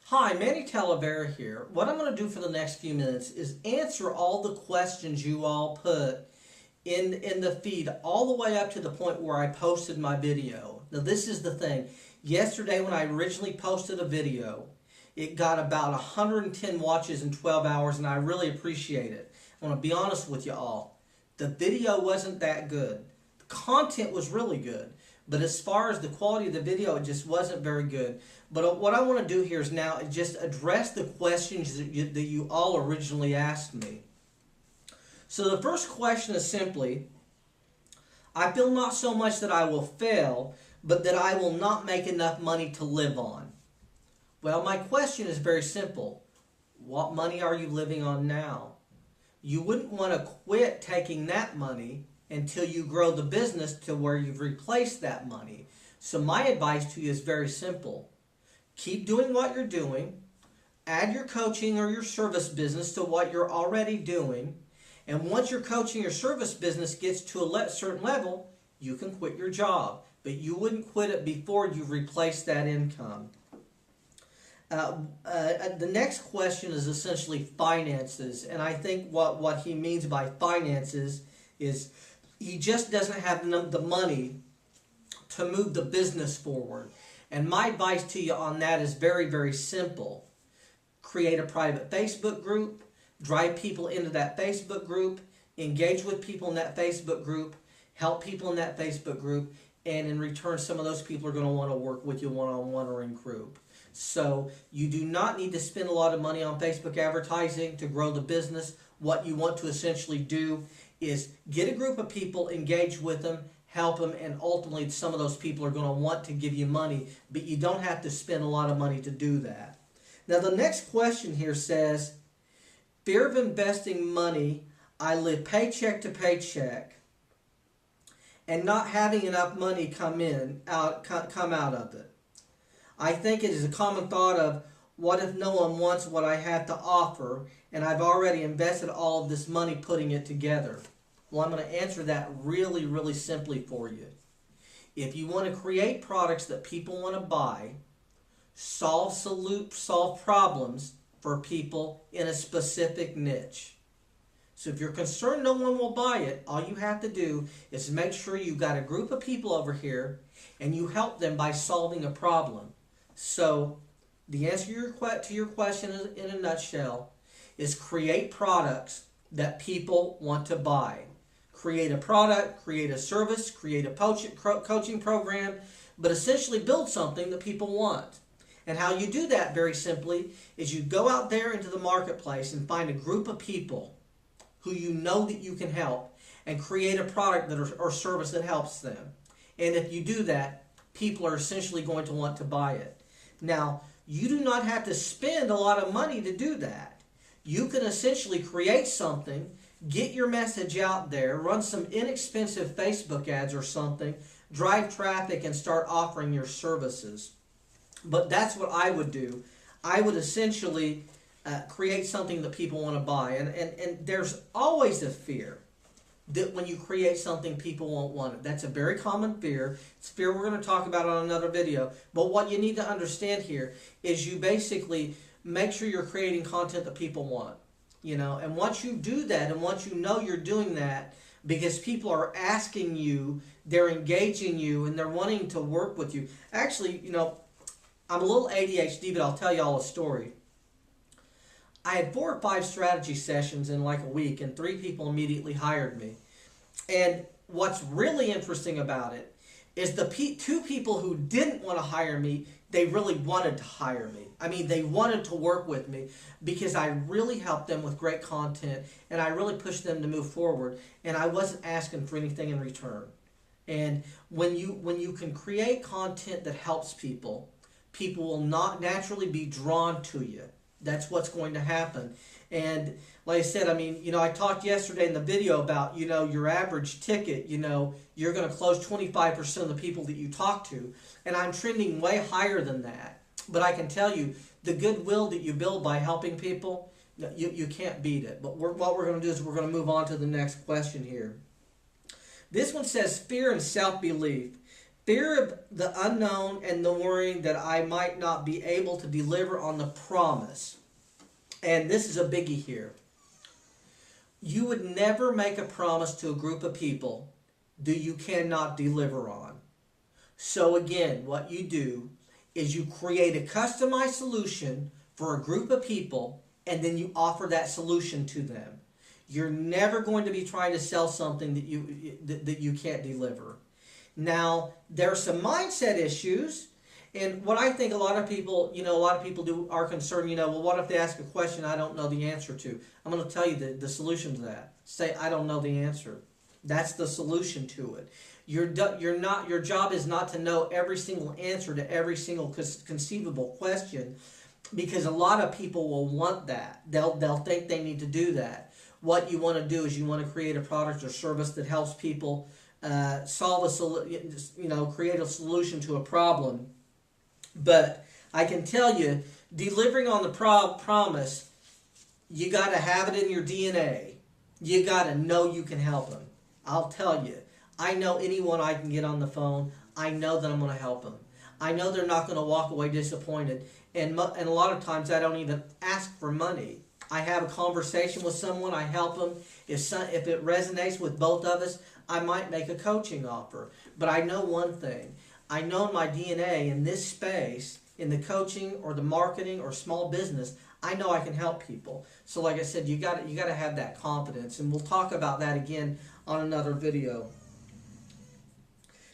Hi, Manny Talavera here. What I'm going to do for the next few minutes is answer all the questions you all put in the feed all the way up to the point where I posted my video. Now this is the thing. Yesterday when I originally posted a video, it got about 110 watches in 12 hours and I really appreciate it. I want to be honest with you all. The video wasn't that good. The content was really good. But as far as the quality of the video, it just wasn't very good. But what I want to do here is now just address the questions that you all originally asked me. So the first question is simply, I feel not so much that I will fail, but that I will not make enough money to live on. Well, my question is very simple. What money are you living on now? You wouldn't want to quit taking that money until you grow the business to where you've replaced that money. So my advice to you is very simple. Keep doing what you're doing. Add your coaching or your service business to what you're already doing. And once your coaching or service business gets to a certain level, you can quit your job. But you wouldn't quit it before you've replaced that income. The next question is essentially finances. And I think what he means by finances is he just doesn't have the money to move the business forward. And my advice to you on that is very, very simple. Create a private Facebook group, drive people into that Facebook group, engage with people in that Facebook group, help people in that Facebook group, and in return some of those people are going to want to work with you one-on-one or in group. So you do not need to spend a lot of money on Facebook advertising to grow the business. What you want to essentially do is get a group of people, engage with them, help them, and ultimately some of those people are going to want to give you money, but you don't have to spend a lot of money to do that. Now the next question here says, fear of investing money, I live paycheck to paycheck, and not having enough money come out of it. I think it is a common thought of, what if no one wants what I have to offer, and I've already invested all of this money putting it together? Well, I'm going to answer that really, really simply for you. If you want to create products that people want to buy, solve problems for people in a specific niche. So if you're concerned no one will buy it, all you have to do is make sure you've got a group of people over here and you help them by solving a problem. So the answer to your question in a nutshell is create products that people want to buy. Create a product, create a service, create a coaching program, but essentially build something that people want. And how you do that very simply is you go out there into the marketplace and find a group of people who you know that you can help and create a product or service that helps them. And if you do that, people are essentially going to want to buy it. Now, you do not have to spend a lot of money to do that. You can essentially create something, get your message out there, run some inexpensive Facebook ads or something, drive traffic and start offering your services. But that's what I would do. I would essentially create something that people want to buy. And there's always a fear that when you create something, people won't want it. That's a very common fear. It's a fear we're going to talk about on another video. But what you need to understand here is you basically make sure you're creating content that people want. You know, and once you do that, and once you know you're doing that, because people are asking you, they're engaging you, and they're wanting to work with you. Actually, you know, I'm a little ADHD, but I'll tell you all a story. I had 4 or 5 strategy sessions in like a week, and 3 people immediately hired me. And what's really interesting about it is the 2 people who didn't want to hire me, they really wanted to hire me. I mean, they wanted to work with me because I really helped them with great content and I really pushed them to move forward, and I wasn't asking for anything in return. And when you can create content that helps people, people will not naturally be drawn to you. That's what's going to happen. And like I said, I mean, you know, I talked yesterday in the video about, you know, your average ticket, you know, you're going to close 25% of the people that you talk to. And I'm trending way higher than that. But I can tell you, the goodwill that you build by helping people, you can't beat it. But what we're going to do is we're going to move on to the next question here. This one says, fear and self-belief. Fear of the unknown and the worrying that I might not be able to deliver on the promise. And this is a biggie here. You would never make a promise to a group of people that you cannot deliver on. So again, what you do is you create a customized solution for a group of people, and then you offer that solution to them. You're never going to be trying to sell something that you can't deliver. Now, there are some mindset issues, and what I think a lot of people are concerned, well, what if they ask a question I don't know the answer to? I'm going to tell you the solution to that. Say, I don't know the answer. That's the solution to it. Your job is not to know every single answer to every single conceivable question, because a lot of people will want that. They'll think they need to do that. What you want to do is you want to create a product or service that helps people create a solution to a problem. But I can tell you, delivering on the promise, you got to have it in your DNA. You got to know you can help them. I'll tell you, I know anyone I can get on the phone, I know that I'm going to help them. I know they're not going to walk away disappointed. And a lot of times I don't even ask for money. I have a conversation with someone, I help them. If it resonates with both of us, I might make a coaching offer. But I know one thing. I know in my DNA, in this space, in the coaching or the marketing or small business, I know I can help people. So like I said, you got to have that confidence. And we'll talk about that again on another video.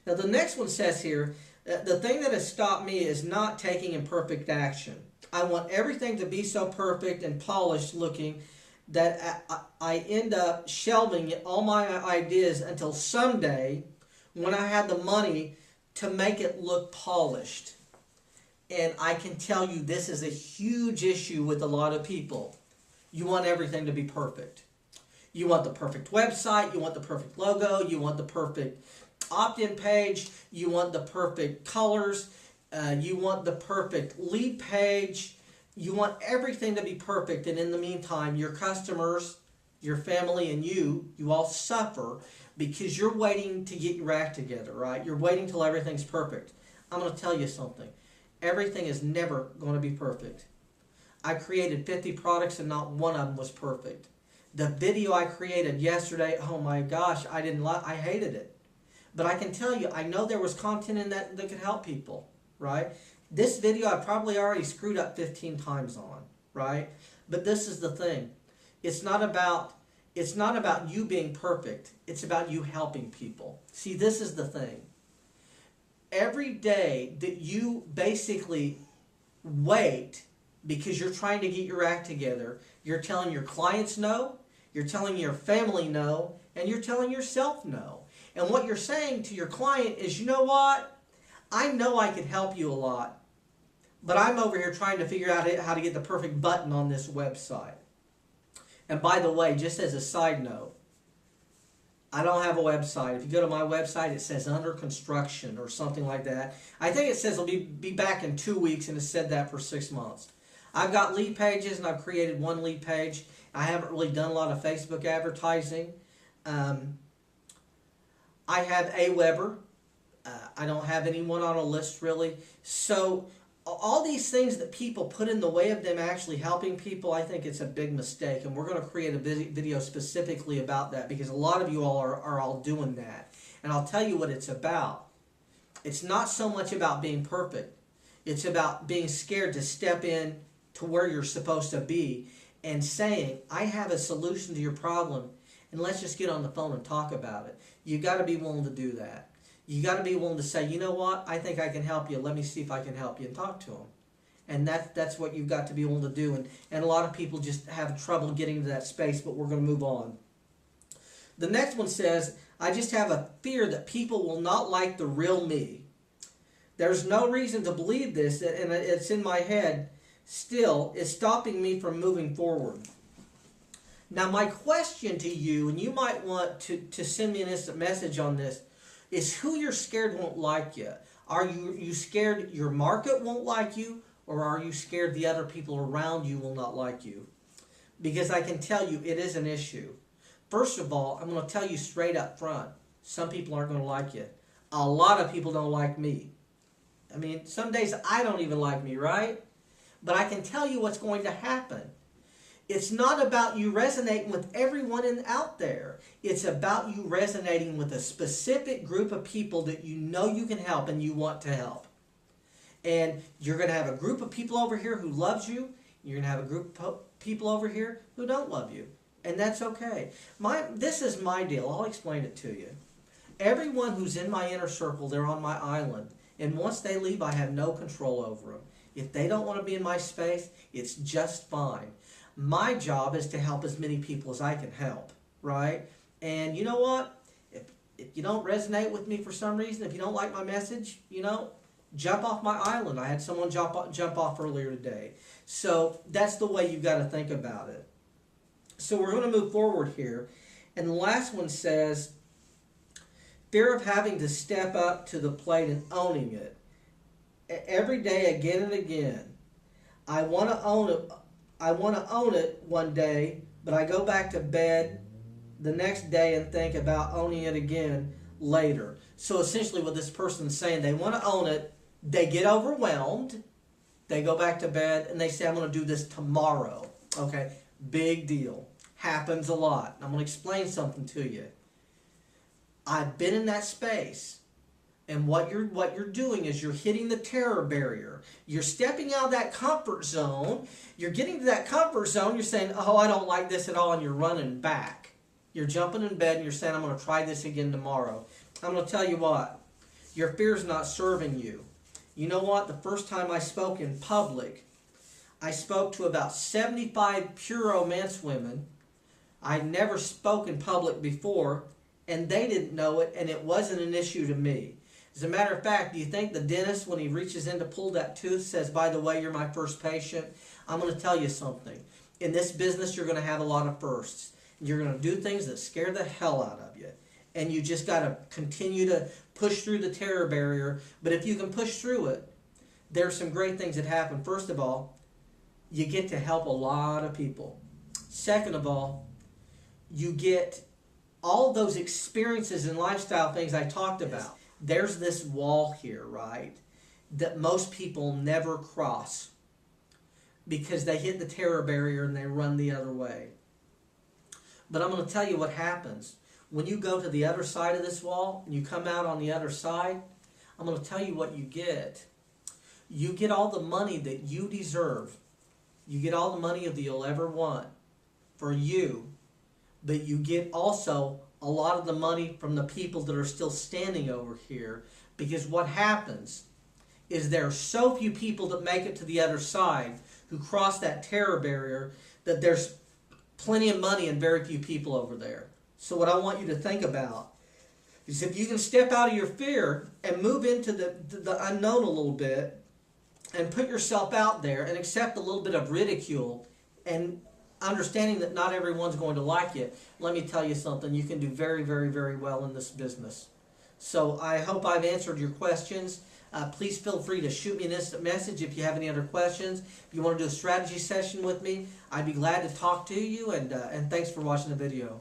Now the next one says here, the thing that has stopped me is not taking imperfect action. I want everything to be so perfect and polished looking that I end up shelving all my ideas until someday when I have the money to make it look polished. And I can tell you this is a huge issue with a lot of people. You want everything to be perfect. You want the perfect website, you want the perfect logo, you want the perfect opt-in page, you want the perfect colors, you want the perfect lead page, you want everything to be perfect, and in the meantime, your customers, your family, and you all suffer because you're waiting to get your act together, right? You're waiting till everything's perfect. I'm going to tell you something. Everything is never going to be perfect. I created 50 products and not one of them was perfect. The video I created yesterday, oh my gosh, I hated it. But I can tell you, I know there was content in that could help people, right? This video I probably already screwed up 15 times on, right? But this is the thing. It's not about you being perfect. It's about you helping people. See, this is the thing. Every day that you basically wait because you're trying to get your act together, you're telling your clients no, you're telling your family no, and you're telling yourself no. And what you're saying to your client is, you know what? I know I can help you a lot, but I'm over here trying to figure out how to get the perfect button on this website. And by the way, just as a side note, I don't have a website. If you go to my website, it says under construction or something like that. I think it says it'll be back in 2 weeks, and it's said that for 6 months. I've got lead pages, and I've created one lead page. I haven't really done a lot of Facebook advertising. I have AWeber. I don't have anyone on a list really. So all these things that people put in the way of them actually helping people, I think it's a big mistake. And we're going to create a video specifically about that because a lot of you all are all doing that. And I'll tell you what it's about. It's not so much about being perfect. It's about being scared to step in to where you're supposed to be and saying, I have a solution to your problem, and let's just get on the phone and talk about it. You got to be willing to do that. You got to be willing to say, you know what, I think I can help you. Let me see if I can help you, and talk to them. And that's what you've got to be willing to do. And a lot of people just have trouble getting to that space, but we're going to move on. The next one says, I just have a fear that people will not like the real me. There's no reason to believe this, and it's in my head still. It's stopping me from moving forward. Now my question to you, and you might want to send me an instant message on this, is who you're scared won't like you. Are you scared your market won't like you, or are you scared the other people around you will not like you? Because I can tell you it is an issue. First of all, I'm going to tell you straight up front, some people aren't going to like you. A lot of people don't like me. I mean, some days I don't even like me, right? But I can tell you what's going to happen. It's not about you resonating with everyone out there. It's about you resonating with a specific group of people that you know you can help and you want to help. And you're going to have a group of people over here who loves you. You're going to have a group of people over here who don't love you. And that's okay. This is my deal. I'll explain it to you. Everyone who's in my inner circle, they're on my island. And once they leave, I have no control over them. If they don't want to be in my space, it's just fine. My job is to help as many people as I can help, right? And you know what? If you don't resonate with me for some reason, if you don't like my message, jump off my island. I had someone jump off earlier today. So that's the way you've got to think about it. So we're going to move forward here. And the last one says, fear of having to step up to the plate and owning it. Every day, again and again. I want to own it. I want to own it one day, but I go back to bed the next day and think about owning it again later. So essentially what this person is saying, they want to own it, they get overwhelmed, they go back to bed, and they say, I'm going to do this tomorrow. Okay, big deal. Happens a lot. I'm going to explain something to you. I've been in that space. And what you're doing is you're hitting the terror barrier. You're stepping out of that comfort zone. You're getting to that comfort zone. You're saying, oh, I don't like this at all, and you're running back. You're jumping in bed, and you're saying, I'm going to try this again tomorrow. I'm going to tell you what. Your fear is not serving you. You know what? The first time I spoke in public, I spoke to about 75 pure romance women. I'd never spoke in public before, and they didn't know it, and it wasn't an issue to me. As a matter of fact, do you think the dentist, when he reaches in to pull that tooth, says, by the way, you're my first patient? I'm going to tell you something. In this business, you're going to have a lot of firsts. You're going to do things that scare the hell out of you. And you just got to continue to push through the terror barrier. But if you can push through it, there's some great things that happen. First of all, you get to help a lot of people. Second of all, you get all those experiences and lifestyle things I talked about. There's this wall here, right, that most people never cross because they hit the terror barrier and they run the other way. But I'm going to tell you what happens. When you go to the other side of this wall and you come out on the other side, I'm going to tell you what you get. You get all the money that you deserve. You get all the money that you'll ever want for you, but you get also a lot of the money from the people that are still standing over here, because what happens is there are so few people that make it to the other side who cross that terror barrier that there's plenty of money and very few people over there. So what I want you to think about is if you can step out of your fear and move into the unknown a little bit and put yourself out there and accept a little bit of ridicule and understanding that not everyone's going to like you, let me tell you something, you can do very, very, very well in this business. So I hope I've answered your questions. Please feel free to shoot me an instant message if you have any other questions. If you want to do a strategy session with me, I'd be glad to talk to you, and thanks for watching the video.